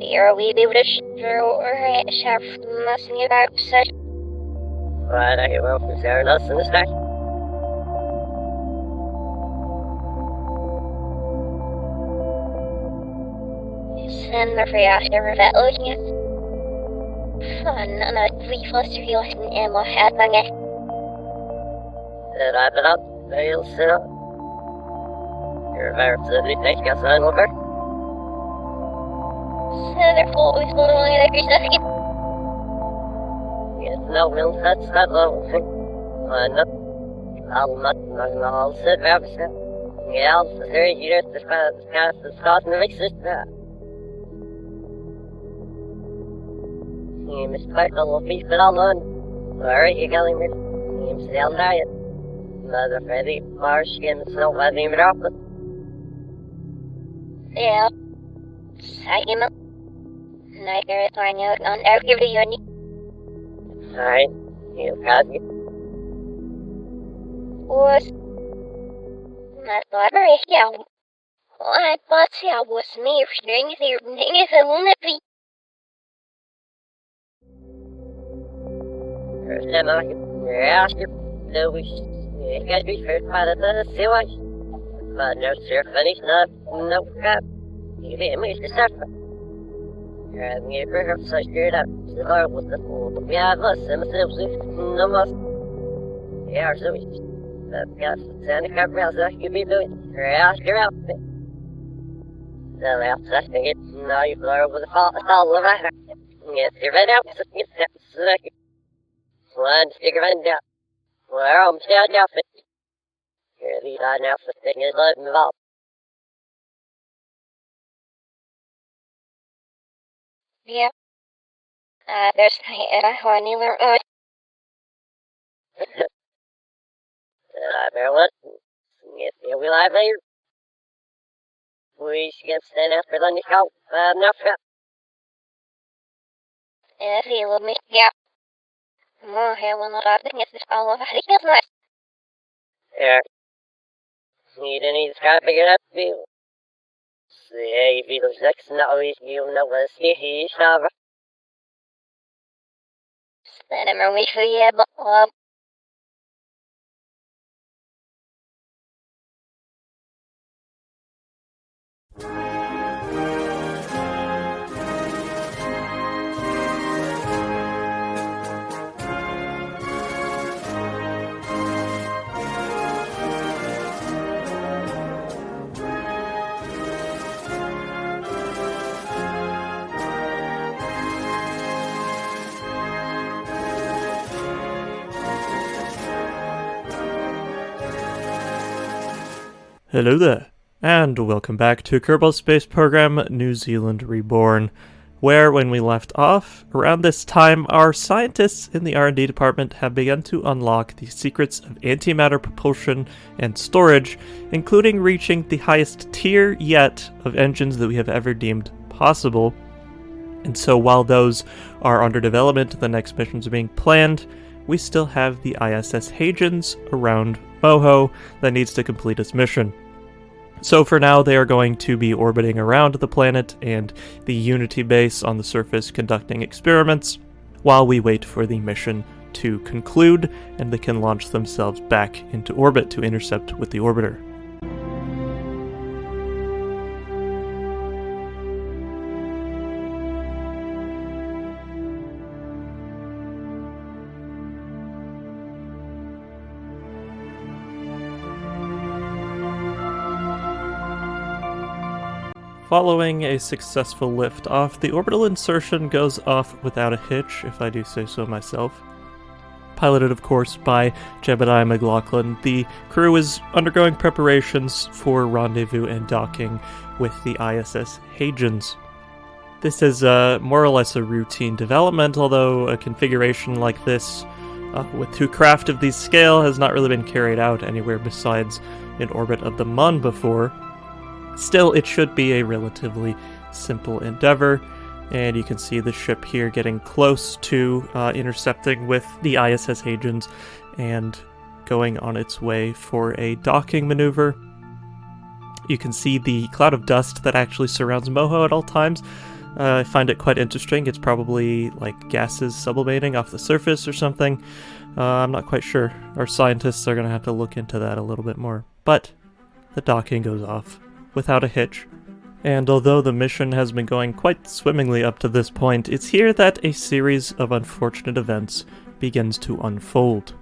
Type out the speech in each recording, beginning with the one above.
Here we be able to show chef nothing about such. Right, I will consider us in the stack. Send the free after that looking at fun and a brief foster heel and Emma had my neck. Wrap it up, they'll sit up. Your virus everything got signed over. They're full with one on every second. Yes, no, we'll touch that level. I'll sit up. Yeah, I'll say you just discuss the start and the mixes. You mistake a little piece, but I'll learn. Sorry, you're going with you still diet. Mother Freddy, Marsh, and so what name it up. Yeah. Second. Niger, find out on every unit. Alright, you got me. Was not library, yeah. I thought I was me string there, if it won't be. First time I can ask you, so we got to be first by the sewage. But no, sir, finish not, no crap. You didn't miss the supper. And you bring such good up. The Lord was the fool. We have us and ourselves, no more. Yeah, so we got Santa Cabrera, so you be doing. Ask your outfit. So outside, I get now you blow over the fall, all over. Yes, you're right out, so you get that. One sticker run down. Well, I'm still outfit. Here, these on outfit thing is not involved. Yeah. There's a honey or I bear what? Yes, here we live here. We should stand out for lunch help. No crap. if you will make yeah. More here will not happen if it's all of it is nice. Here. Need any sky big enough to be. See, if you lose next, now you know what he's over. Spend him a week for you, but Hello there, and welcome back to Kerbal Space Program New Zealand Reborn, where when we left off, around this time, our scientists in the R&D department have begun to unlock the secrets of antimatter propulsion and storage, including reaching the highest tier yet of engines that we have ever deemed possible. And so while those are under development, the next missions are being planned, we still have the ISS Hagenes around Moho that needs to complete its mission. So for now, they are going to be orbiting around the planet and the Unity base on the surface conducting experiments while we wait for the mission to conclude and they can launch themselves back into orbit to intercept with the orbiter. Following a successful liftoff, the orbital insertion goes off without a hitch, if I do say so myself. Piloted, of course, by Jebediah McLaughlin, the crew is undergoing preparations for rendezvous and docking with the ISS Hagenes. This is more or less a routine development, although a configuration like this, with two craft of this scale, has not really been carried out anywhere besides in orbit of the Mun before. Still, it should be a relatively simple endeavor, and you can see the ship here getting close to intercepting with the ISS Hagenes and going on its way for a docking maneuver. You can see the cloud of dust that actually surrounds Moho at all times. I find it quite interesting. It's probably like gases sublimating off the surface or something. I'm not quite sure. Our scientists are going to have to look into that a little bit more. But the docking goes off without a hitch. And although the mission has been going quite swimmingly up to this point, it's here that a series of unfortunate events begins to unfold.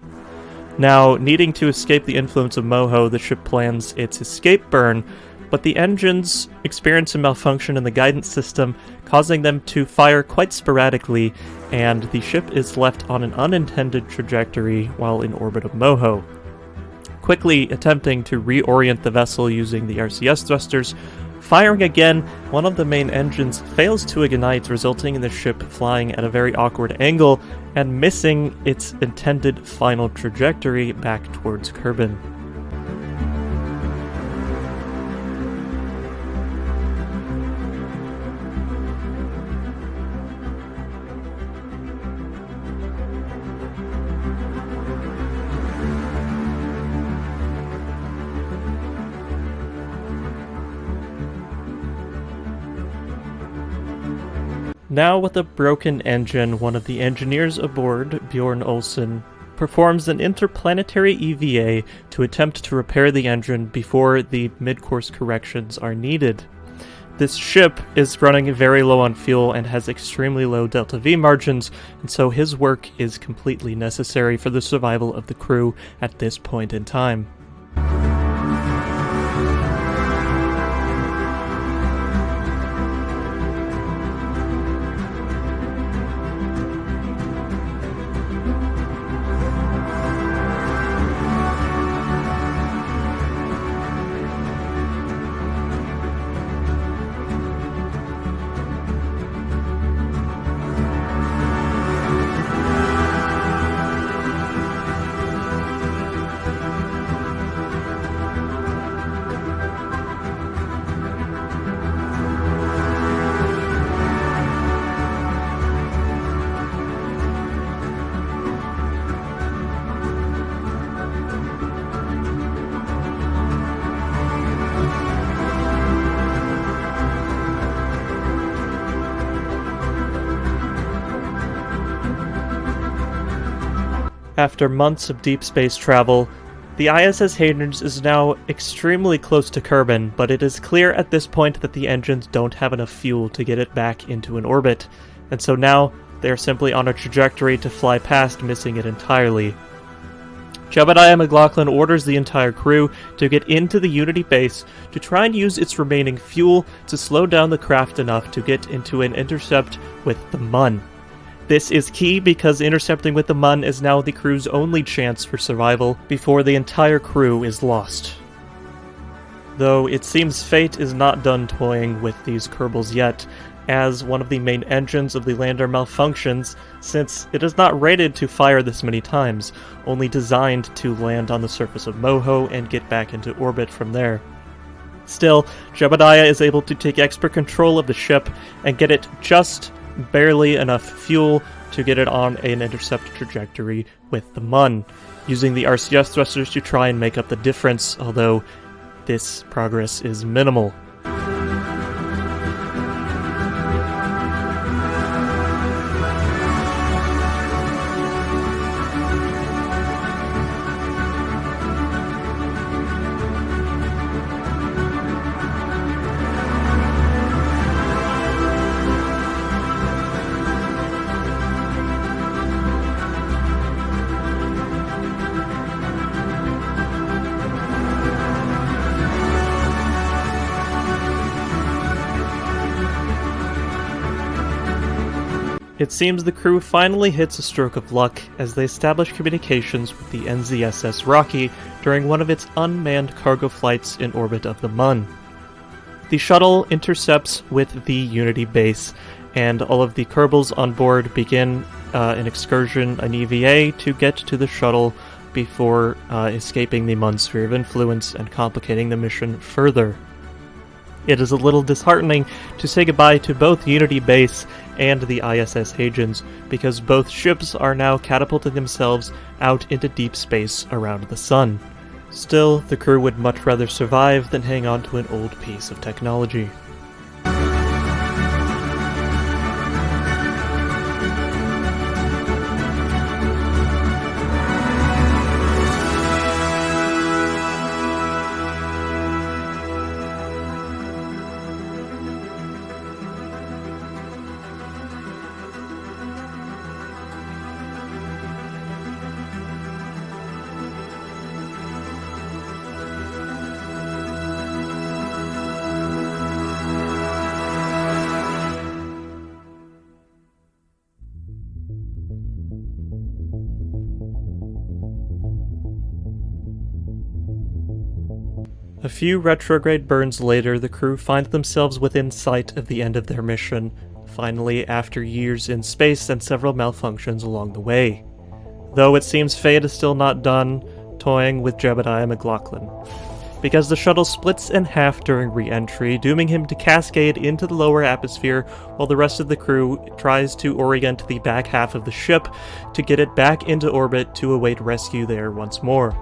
Now, needing to escape the influence of Moho, the ship plans its escape burn, but the engines experience a malfunction in the guidance system, causing them to fire quite sporadically, and the ship is left on an unintended trajectory while in orbit of Moho. Quickly attempting to reorient the vessel using the RCS thrusters, firing again, one of the main engines fails to ignite, resulting in the ship flying at a very awkward angle and missing its intended final trajectory back towards Kerbin. Now with a broken engine, one of the engineers aboard, Bjorn Olsen, performs an interplanetary EVA to attempt to repair the engine before the mid-course corrections are needed. This ship is running very low on fuel and has extremely low delta V margins, and so his work is completely necessary for the survival of the crew at this point in time. After months of deep space travel, the ISS Hagenes is now extremely close to Kerbin, but it is clear at this point that the engines don't have enough fuel to get it back into an orbit, and so now they are simply on a trajectory to fly past, missing it entirely. Jebediah McLaughlin orders the entire crew to get into the Unity base to try and use its remaining fuel to slow down the craft enough to get into an intercept with the Mun. This is key because intercepting with the Mun is now the crew's only chance for survival before the entire crew is lost. Though it seems fate is not done toying with these Kerbals yet, as one of the main engines of the lander malfunctions, since it is not rated to fire this many times, only designed to land on the surface of Moho and get back into orbit from there. Still, Jebediah is able to take expert control of the ship and get it just barely enough fuel to get it on an intercept trajectory with the Mun, using the RCS thrusters to try and make up the difference, although this progress is minimal. It seems the crew finally hits a stroke of luck as they establish communications with the NZSS Rocky during one of its unmanned cargo flights in orbit of the Mun. The shuttle intercepts with the Unity base, and all of the Kerbals on board begin an excursion, an EVA, to get to the shuttle before escaping the Mun sphere of influence and complicating the mission further. It is a little disheartening to say goodbye to both Unity Base and the ISS Hagenes, because both ships are now catapulting themselves out into deep space around the sun. Still, the crew would much rather survive than hang on to an old piece of technology. A few retrograde burns later, the crew find themselves within sight of the end of their mission, finally after years in space and several malfunctions along the way. Though it seems fate is still not done toying with Jebediah McLaughlin, because the shuttle splits in half during re-entry, dooming him to cascade into the lower atmosphere while the rest of the crew tries to orient the back half of the ship to get it back into orbit to await rescue there once more.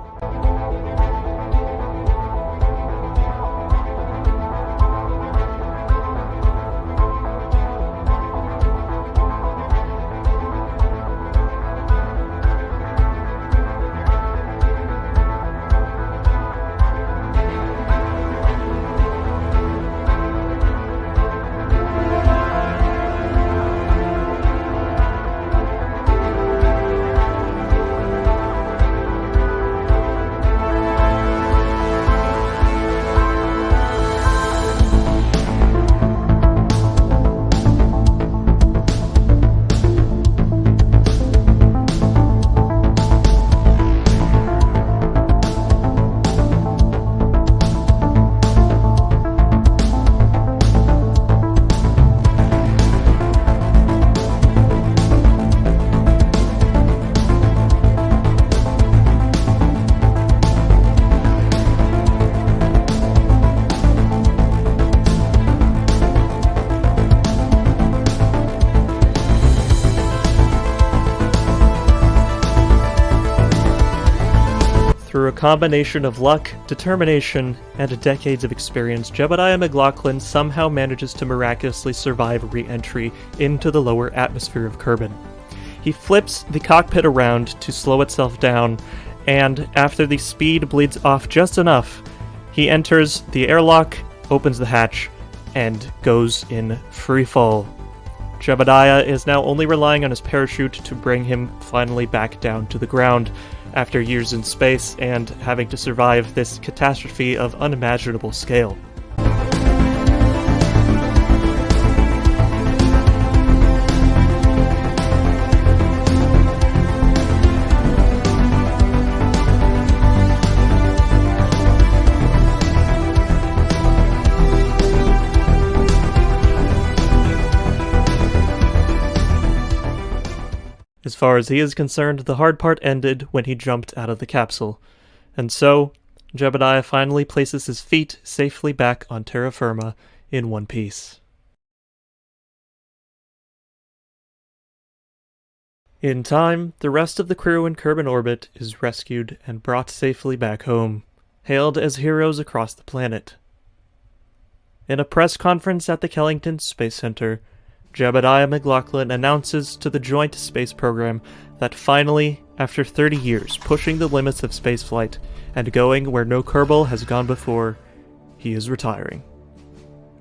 Through a combination of luck, determination, and decades of experience, Jebediah McLaughlin somehow manages to miraculously survive re-entry into the lower atmosphere of Kerbin. He flips the cockpit around to slow itself down, and after the speed bleeds off just enough, he enters the airlock, opens the hatch, and goes in freefall. Jebediah is now only relying on his parachute to bring him finally back down to the ground, after years in space and having to survive this catastrophe of unimaginable scale. As far as he is concerned, the hard part ended when he jumped out of the capsule. And so, Jebediah finally places his feet safely back on terra firma in one piece. In time, the rest of the crew in Kerbin orbit is rescued and brought safely back home, hailed as heroes across the planet. In a press conference at the Kellington Space Center, Jebediah McLaughlin announces to the Joint Space Program that finally, after 30 years pushing the limits of spaceflight and going where no Kerbal has gone before, he is retiring.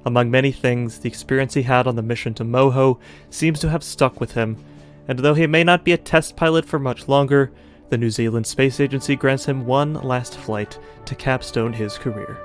Among many things, the experience he had on the mission to Moho seems to have stuck with him, and though he may not be a test pilot for much longer, the New Zealand Space Agency grants him one last flight to capstone his career.